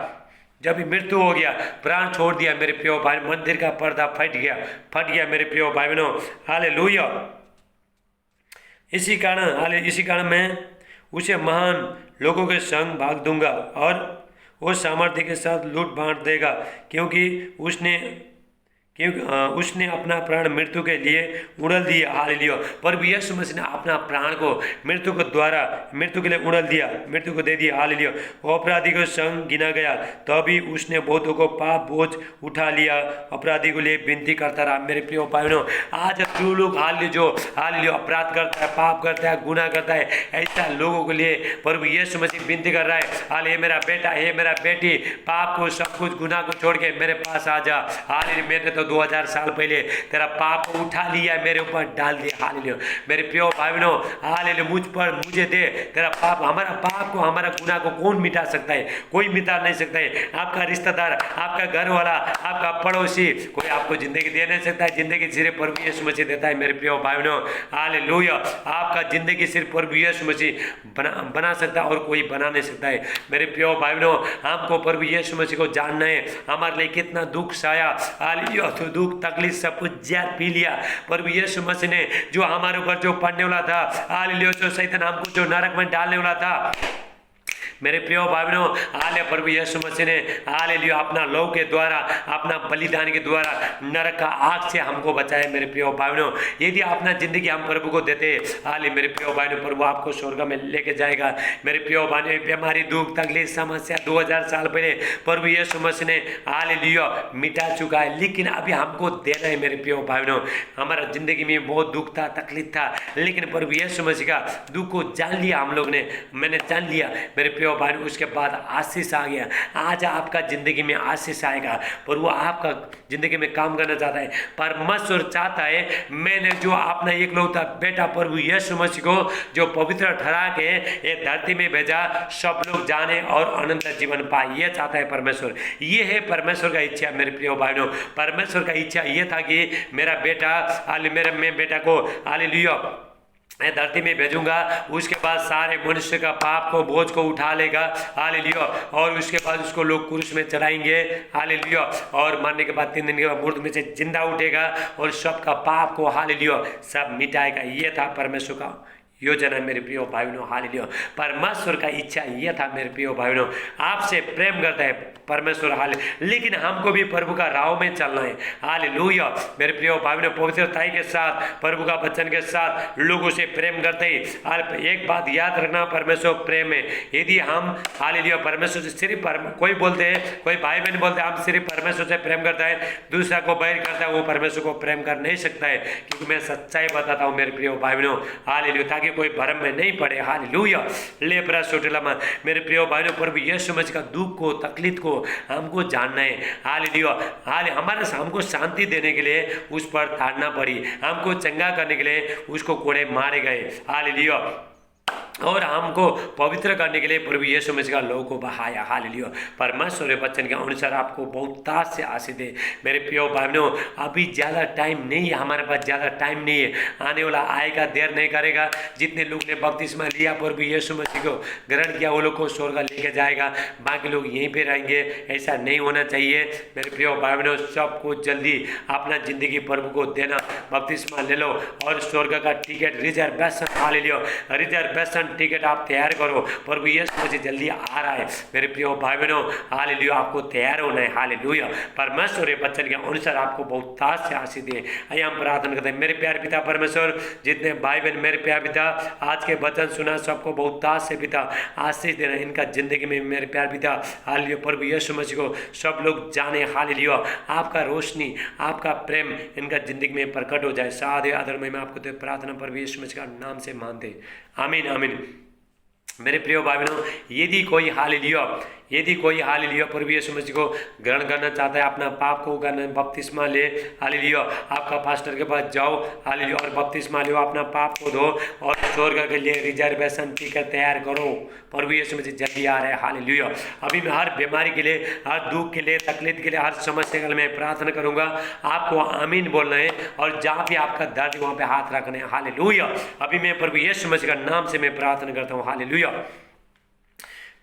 जब भी मृत्यु हो गया, प्राण छोड़ दिया, मेरे प्रिय भाई, मंदिर का पर्दा फट गया मेरे प्रिय भाई बहनों, हालेलुया। इसी कारण मैं उसे महान लोगों के संग भाग दूंगा और वो सामर्थ्य के साथ लूट बांट देगा, क्योंकि क्योंकि उसने अपना प्राण मृत्यु के लिए उड़ल दिया। हालेलुया। प्रभु यीशु मसीह ने अपना प्राण को मृत्यु के लिए उड़ल दिया, मृत्यु को दे दिया। हालेलुया। अपराधी को संग गिना गया, तभी उसने बहुतों को पाप बोझ उठा लिया। अपराधी को लिए विनती करता रहा। मेरे प्रिय भाइयों, आज जो लोग हालेलुया अपराध करता है, पाप करता है, गुनाह करता है, ऐसा लोगों के लिए प्रभु यीशु मसीह विनती कर रहा है। हालेलुया, मेरा बेटा, हे मेरा बेटी, पाप को, सब कुछ गुनाह को छोड़ के मेरे पास आ जा। हालेलुया, मैंने तो 2000 साल पहले तेरा पाप को उठा लिया, मेरे ऊपर डाल दिया। हालेलुया। मेरे प्रिय भाइयों, हालेलुया, मुझे दे तेरा पाप। हमारा पाप को, हमारा गुनाह को कौन मिटा सकता है? कोई मिटा नहीं सकता है। आपका रिश्तेदार, आपका घर वाला, आपका पड़ोसी, कोई आपको जिंदगी दे नहीं सकता है। जिंदगी सिर्फ प्रभु यीशु मसीह देता है। मेरे प्रिय भाइयों, हालेलुया, आपका जिंदगी सिर्फ प्रभु यीशु मसीह बना सकता है और कोई बना नहीं सकता है। मेरे प्रिय भाइयों, हमको प्रभु यीशु मसीह को जानना है। हमारे लिए कितना दुख साया, हालेलुया, तो दुख तकलीफ सब कुछ ज्यादा पी लिया। प्रभु यीशु मसीह ने जो हमारे ऊपर जो पड़ने वाला था, हालेलुया, जो शैतान हमको जो नरक में डालने वाला था, मेरे प्रिय भाइयों, हाले प्रभु यीशु मसीह ने हालेलुया अपना लहू के द्वारा, अपना बलिदान के द्वारा नरक का आग से हमको बचाए। मेरे प्रिय भाइयों, यदि अपना जिंदगी हम प्रभु को देते, हाले मेरे प्रिय भाइयों, प्रभु आपको स्वर्ग में लेके जाएगा। मेरे प्रिय भाइयों, बीमारी, दुख, तकलीफ, समस्या 2000 साल पहले प्रभु यीशु मसीह ने हालेलुया मिटा चुका है, लेकिन अभी हमको देना है। मेरे प्रिय भाइयों, हमारा जिंदगी में बहुत दुख था, तकलीफ था, लेकिन प्रभु यीशु मसीह का दुख को जान लिया हम लोग ने, मैंने जान लिया। मेरे प्रिय भाइयों, उसके बाद आशीष आ गया। आज आपका जिंदगी में आशीष आएगा। प्रभु आपका जिंदगी में काम करना चाहता है। परमेश्वर चाहता है, मैंने जो अपना एकलौता बेटा प्रभु यीशु मसीह को जो पवित्र ठहरा के ये धरती में भेजा, सब लोग जाने और अनंत जीवन पाए। ये चाहता है परमेश्वर। ये है परमेश्वर का इच्छा। मेरे प्रिय भाइयों, परमेश्वर का इच्छा ये था कि मेरा बेटा, मैं बेटा को हालेलुया मैं धरती में भेजूंगा, उसके बाद सारे मनुष्य का पाप को, बोझ को उठा लेगा। हालेलुया। और उसके बाद उसको लोग क्रूस में चढ़ाएंगे। हालेलुया। और मरने के बाद 3 दिन के बाद मुर्द में से जिंदा उठेगा और सबका पाप को, हालेलुया, सब मिटाएगा। ये था परमेश्वर का योजना। मेरे प्रिय भाइयों, हालेलुया, परमेश्वर का इच्छा यह था। मेरे प्रिय भाइयों, आपसे प्रेम करता है परमेश्वर, हालेलुया, लेकिन हमको भी प्रभु का राह में चलना है। हालेलुया। मेरे प्रिय भाइयों, पवित्रताई के साथ, प्रभु का वचन के साथ लोगों से प्रेम करते ही। एक बात याद रखना, परमेश्वर प्रेम है। यदि हम हालेलुया परमेश्वर से सिर्फ कोई बोलते हैं, कोई भाई बहन बोलते हैं हम सिर्फ परमेश्वर से प्रेम करता है, दूसरा को बैर करता है, वो परमेश्वर को प्रेम कर नहीं सकता है। क्योंकि मैं सच्चाई बताता हूँ मेरे प्रिय भाइयों, हालेलुया, ताकि कोई भरम में नहीं पड़े। हालेलुया। लेपरा सोटेलामा, मेरे प्रिय भाइयों, प्रभु यीशु मसीह का दुख को, तकलीफ को हमको जानना है। हालेलुया। हमको शांति देने के लिए उस पर ताड़ना पड़ी, हमको चंगा करने के लिए उसको कोड़े मारे गए। हालेलुया। और हमको पवित्र करने के लिए प्रभु यीशु मसीह का लहू को बहाया। हालेलुया। परमेश्वर वचन के अनुसार आपको बहुत ताज से आशीष दे। मेरे प्रिय भाइयों, अभी ज़्यादा टाइम नहीं है, हमारे पास ज़्यादा टाइम नहीं है। आने वाला आएगा, देर नहीं करेगा। जितने लोग ने बपतिस्मा लिया, प्रभु यीशु मसीह को ग्रहण किया, वो लोग को स्वर्ग लेके जाएगा, बाकी लोग यहीं पे रहेंगे। ऐसा नहीं होना चाहिए। मेरे प्रिय भाइयों, सबको जल्दी अपना जिंदगी प्रभु को देना, बपतिस्मा ले लो और स्वर्ग का ticket reservation, hallelujah, reservation ticket आप तैयार करो। प्रभु यीशु मसीह जल्दी आ रहा है। मेरे प्रिय भाई बहनों, हालेलुया, आपको तैयार होना है। हालेलुया। परमेश्वर वचन के अनुसार आपको बहुत ताज से आशीष दे। आइए हम प्रार्थना करते हैं। मेरे प्यारे पिता परमेश्वर, जितने भाई बहन मेरे प्यारे पिता आज के वचन सुना, सबको बहुत ताज से पिता आशीष देना इनका जिंदगी में। मेरे प्यारे पिता हालेलुया, प्रभु यीशु मसीह को सब लोग जाने। हालेलुया, आपका रोशनी, आपका प्रेम इनका जिंदगी में प्रकट हो जाए। साधे आदर में मैं आपको प्रार्थना प्रभु यीशु मसीह का नाम से मानते। आमीन आमीन। मेरे प्रिय भाई बहनों, यदि कोई हालेलुया प्रभु यीशु मसीह को ग्रहण करना चाहता है, अपना पाप को करना, बपतिस्मा ले। हालेलुया, आपका पास्टर के पास जाओ, हालेलुया, और बपतिस्मा लो, अपना पाप को धो और स्वर्ग के लिए रिजर्वेशन टिकट तैयार करो। प्रभु यीशु मसीह जल्दी आ रहे हैं। हालेलुया। अभी मैं हर बीमारी के लिए, हर दुख के लिए, तकलीफ के लिए, हर समस्या के लिए मैं प्रार्थना करूंगा। आपको आमीन बोलना है और जहाँ भी आपका दर्द वहाँ पे हाथ रखना है। हालेलुया। अभी मैं प्रभु यीशु मसीह का नाम से मैं प्रार्थना करता हूँ। हालेलुया।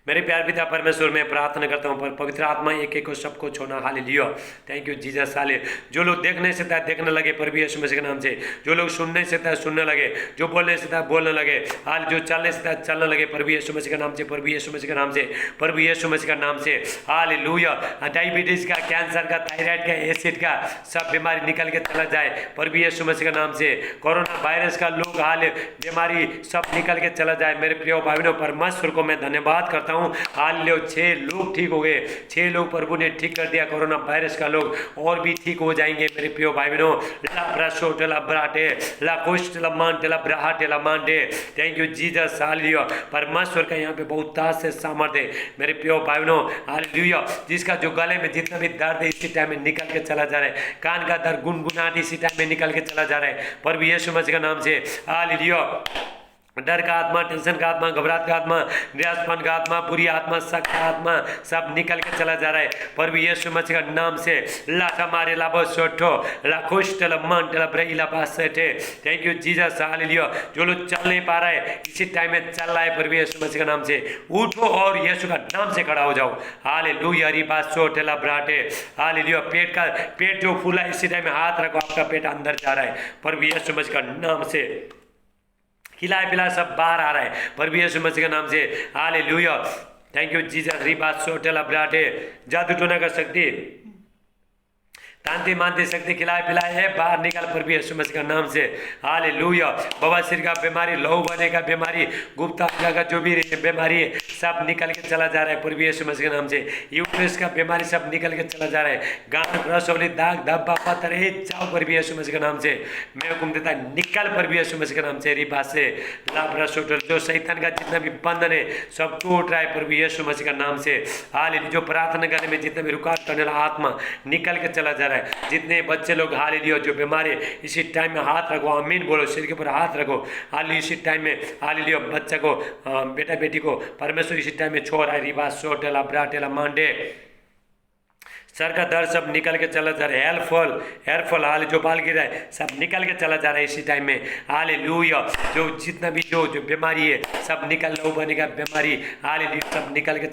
मेरे प्यार पिता परमेश्वर, मैं प्रार्थना करता हूँ पर पवित्र आत्मा एक एक को सबको छोड़ना। Hallelujah, thank you Jesus. हाले जो लोग देखने से था देखने लगे प्रभु यीशु मसीह के नाम से, जो लोग सुनने से था सुनने लगे, जो बोलने से था बोलने लगे, हाल जो चलने से था चलने लगे प्रभु यीशु मसीह के नाम से, प्रभु यीशु मसीह के नाम से, प्रभु यीशु मसीह का नाम से। हालेलुया, डायबिटीज का, कैंसर का, थायराइड का, एसिड का सब बीमारी निकल के चला जाए प्रभु यीशु मसीह के नाम से। कोरोना वायरस का लोग हाल बीमारी सब निकल के चला जाए। मेरे प्रिय भाई बहनों, परमेश्वर को मैं धन्यवाद करता हूँ। हाल 6 लोग ठीक हो गए, 6 लोग प्रभु ने ठीक कर दिया कोरोना वायरस का। लोग और भी ठीक हो जाएंगे मेरे प्रिय भाई बहनों। Thank you Jesus. हालेलुया, परमेश्वर का यहाँ पे बहुत ताज से सामर्थ्य है मेरे प्रिय भाई बहनों। हालेलुया, जिसका जो गले में जितना भी दर्द है इसी टाइम में निकल के चला जा रहा है, कान का दर्द गुनगुनाहट इसी टाइम में निकल के चला जा रहा है प्रभु यीशु मसीह के नाम से। हालेलुया, डर का आत्मा, टेंशन का आत्मा, घबराहट का आत्मा, निराशपन का आत्मा, बुरी आत्मा, शक का आत्मा सब निकल के चला जा रहा है प्रभु यीशु मसीह का नाम से। लाठा मारे लाभो सोठो लाखुश टला मन टला ब्रेला बासटे। Thank you Jesus. हालेलुया, जो लोग चल नहीं पा रहा है इसी टाइम में चल रहा है प्रभु यीशु मसीह का नाम से। उठो और यीशु का नाम से खड़ा हो जाओ। हालेलुया, रिबा सोठला ब्राटे। हालेलुया, पेट जो फूला इसी टाइम में हाथ रखो, आपका पेट अंदर जा रहा है प्रभु यीशु मसीह का नाम से। खिलाए पिलाए सब बाहर आ रहा है प्रभु यीशु मसीह के नाम से। हालेलुया, थैंक यू जीसस। रिबात सोटेला ब्राटे, जादू टोना कर सकती, तांती मानती शक्ति खिलाए पिलाए है बाहर निकल प्रभु यीशु मसीह का नाम से। हालेलुया, बवासीर का बीमारी, लहू बने का बीमारी, गुप्ता अंग का जो भी बीमारी है सब निकल के चला जा रहा है प्रभु यीशु मसीह के नाम से। यूट्रस का बीमारी सब निकल के चला जा रहा है। गांठ रसौली दाग धब्बा पत्थर जाओ प्रभु यीशु मसीह के नाम से। मैं हुक्म देता निकल प्रभु यीशु मसीह के नाम से। रिबा से लाभ रसोटल, जो शैतान का जितना भी बंधन है सब टूट रहा है प्रभु यीशु मसीह का नाम से। हालेलुया, जो प्रार्थना करने में जितना भी रुकावट करने वाला आत्मा निकल के चला जा रहा है। जितने बच्चे लोग हालेलुया जो बीमारी इसी टाइम में हाथ रखो, आमीन बोलो, सिर के ऊपर हाथ रखो। हालेलुया, इसी टाइम में हालेलुया बच्चा को, बेटा बेटी को परमेश्वर इसी टाइम में छोड़ रहा है। रिबा सोटेला ब्राटेला मांडे, सर का दर्द सब निकल के चला जा रहा है। हेयर फॉल हाल जो बाल गिरा है सब निकल के चला जा रहा है इसी टाइम में। हालेलुया, जो जितना भी जो बीमारी है सब निकल, लो बने का बीमारी हालेलुया सब निकल के,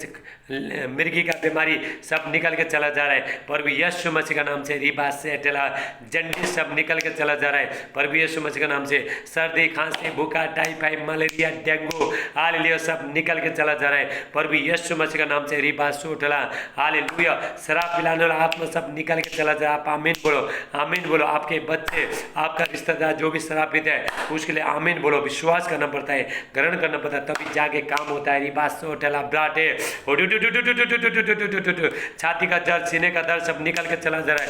मिर्गी का बीमारी सब निकल के चला जा रहा है प्रभु यीशु मसीह का नाम से। रिबा से टेला जंडिस सब निकल के चला जा रहा है प्रभु यीशु मसीह का नाम से। सर्दी खांसी बुखार टाइफाइड मलेरिया डेंगू हालेलुया सब निकल के चला जा रहा है प्रभु यीशु मसीह का नाम से। रिबा सोटला हालेलुया, शराब पिलाने वाला आत्मा सब निकल के चला जा। आप आमीन बोलो, आमीन बोलो। आपके बच्चे, आपका रिश्तेदार जो भी शराब पीता है उसके लिए आमीन बोलो। विश्वास करना पड़ता है, ग्रहण करना पड़ता है, तभी जाके काम होता है। रिबा सोटला ब्राटे, छाती का दर्द, सीने का दर्द सब निकल के चला जा रहा है।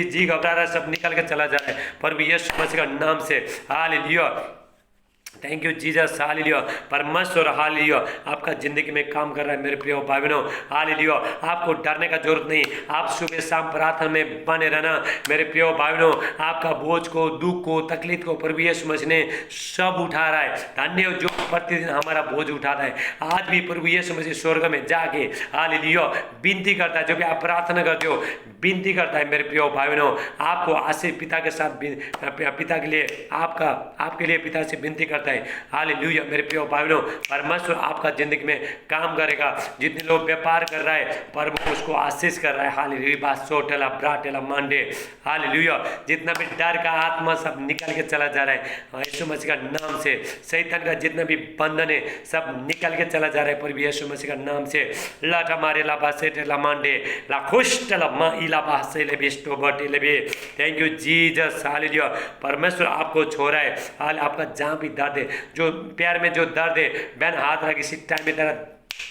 जी घबरा रहा है सब निकल के चला जा रहा है प्रभु यीशु मसीह का नाम से। हालेलुया, थैंक यू जीसस। हालेलुया, परमेश्वर हालेलुया आपका जिंदगी में काम कर रहा है मेरे प्रिय भाई बहनों। हालेलुया, आपको डरने का जरूरत नहीं, आप सुबह शाम प्रार्थना में बने रहना मेरे प्रिय भाई बहनों। आपका बोझ को, दुख को, तकलीफ को प्रभु यीशु मसीह ने सब उठा रहा है। धन्य जो प्रतिदिन हमारा बोझ उठाता है, आज भी प्रभु यीशु मसीह स्वर्ग में जाके हालेलुया विनती करता है। जो भी आप प्रार्थना करते हो विनती करता है मेरे प्रिय भाई बहनों। आपको आशीष पिता के साथ, पिता के लिए आपके लिए पिता से विनती करता है। हालेलुया मेरे प्रिय भाई बहनों, परमेश्वर आपका जिंदगी में काम करेगा। जितने लोग व्यापार कर रहा है प्रभु उसको आशीष कर रहा है। हालेलुया, सोटेला ब्राटेला मांडे। हालेलुया, जितना भी डर का आत्मा सब निकल के चला जा रहा है यीशु मसीह का नाम से। शैतान का जितना भी बंधन है सब निकल के चला जा रहा है प्रभु यीशु मसीह का नाम से। लाठा मारे लाबा सेटेला मांडे ला खुशटला मा इलाबा से ले बिस्टो बटे ले बे। Thank you Jesus. हालेलुया, परमेश्वर आपको छोड़ा है। हाल आपका जहाँ भी दर्द है, जो प्यार में जो दर्द है, बहन हाथ रख इसी टाइम में तेरा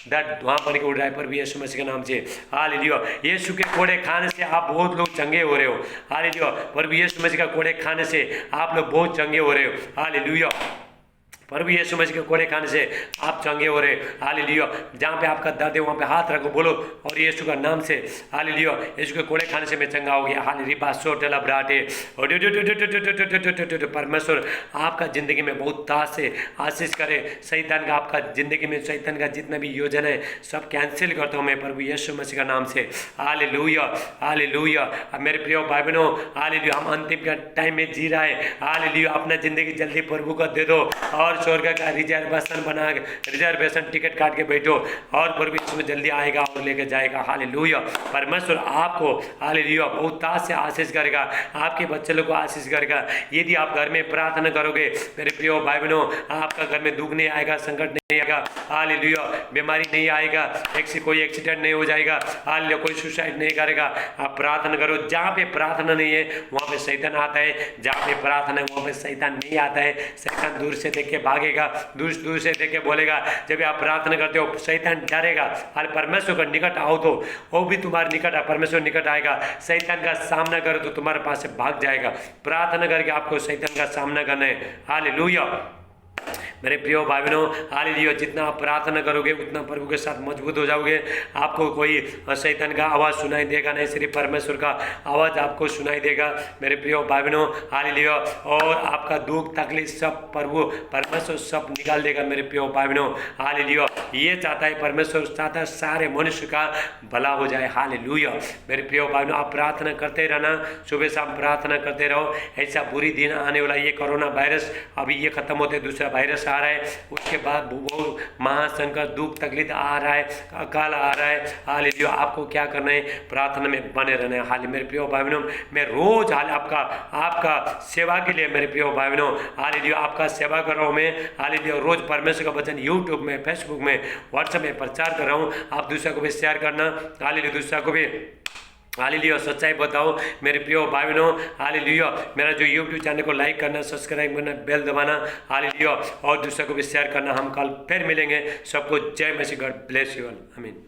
दर्द वहाँ बन के उड़ रहा है प्रभु यीशु मसीह के नाम से। हालेलुया, यीशु के कोड़े खाने से आप बहुत लोग चंगे हो रहे हो। हालेलुया, प्रभु यीशु मसीह का कोड़े खाने से आप लोग बहुत चंगे हो रहे हो। हालेलुया, प्रभु यीशु मसीह के कोड़े खाने से आप चंगे हो रहे। हालेलुया, जहाँ पे आपका दर्द है वहाँ पे हाथ रखो, बोलो और यीशु का नाम से। हालेलुया, यीशु के कोड़े खाने से मैं चंगा हो गया। हालेलुया, सोटेला ब्राटे। परमेश्वर आपका जिंदगी में बहुत ताज से आशीष करे। शैतान का आपका जिंदगी में, शैतान का जितना भी योजना है सब कैंसिल करता हूँ मैं प्रभु यीशु मसीह का नाम से। हालेलुया, हालेलुया मेरे प्रिय भाई बहनों। हालेलुया, हम अंतिम का टाइम में जी रहा है। हालेलुया, अपना जिंदगी जल्दी प्रभु को दे दो और और स्वर्ग का रिजर्वेशन टिकट काट के बैठो और प्रभु यीशु जल्दी आएगा और लेके जाएगा। हालेलुया। परमेश्वर आपको हालेलुया बहुतायत से आशीष करेगा, आपके बच्चे लोग को आशीष करेगा। यदि आप घर में प्रार्थना करोगे मेरे प्रिय भाई बहनों, आपका घर में दुख नहीं आएगा, संकट नहीं आएगा, हालेलुया, बीमारी नहीं आएगा, कोई एक्सीडेंट नहीं हो जाएगा, हालेलुया, कोई सुसाइड नहीं करेगा। आप प्रार्थना करो। जहाँ पे प्रार्थना नहीं है वहाँ पे शैतान आता है, जहाँ पे प्रार्थना है वहाँ पे शैतान नहीं आता है। शैतान दूर से देख के भागेगा, दूर से देख के बोलेगा। जब आप प्रार्थना करते हो शैतान डरेगा। हाल परमेश्वर का निकट आओ तो वो भी तुम्हारे निकट है, परमेश्वर निकट आएगा। शैतान का सामना करो तो तुम्हारे पास से भाग जाएगा। प्रार्थना करके आपको शैतान का सामना करना है। हालेलुया। मेरे प्रिय भाई बहनों, हालेलुया, जितना आप प्रार्थना करोगे उतना प्रभु के साथ मजबूत हो जाओगे। आपको कोई शैतान का आवाज़ सुनाई देगा नहीं, सिर्फ परमेश्वर का आवाज़ आपको सुनाई देगा। मेरे प्रिय भाई बहनों, हालेलुया, और आपका दुख तकलीफ सब प्रभु परमेश्वर सब निकाल देगा। मेरे प्रिय भाई बहनों, हालेलुया, ये चाहता है परमेश्वर, चाहता है सारे मनुष्य का भला हो जाए। हालेलुया। मेरे प्रिय भाई बहनों, आप प्रार्थना करते रहना, सुबह शाम प्रार्थना करते रहो। ऐसा बुरी दिन आने वाला, ये कोरोना वायरस अभी ये खत्म होते दूसरा वायरस आ रहा है, उसके बाद वो महासंकट दुख तकलीफ आ रहा है, अकाल आ रहा है। हालेलुया, आपको क्या करना है? प्रार्थना में बने रहना है। हाल मेरे प्रिय भाई बहनों, मैं रोज हाल आपका सेवा के लिए मेरे प्रिय भाई बहनों, हालेलुया, आपका सेवा कर रहा हूँ मैं। हालेलुया, रोज परमेश्वर का वचन यूट्यूब में, फेसबुक में, व्हाट्सएप में प्रचार कर रहा हूँ। आप दूसरा को भी शेयर करना। हालेलुया, दूसरा को भी हालेलुया सच्चाई बताओ। मेरे प्रिय भाई बहनों, हालेलुया, मेरा जो यूट्यूब चैनल को लाइक करना, सब्सक्राइब करना, बेल दबाना, हालेलुया, और दूसरे को भी शेयर करना। हम कल फिर मिलेंगे। सबको जय मसीह। God bless you all. आमीन।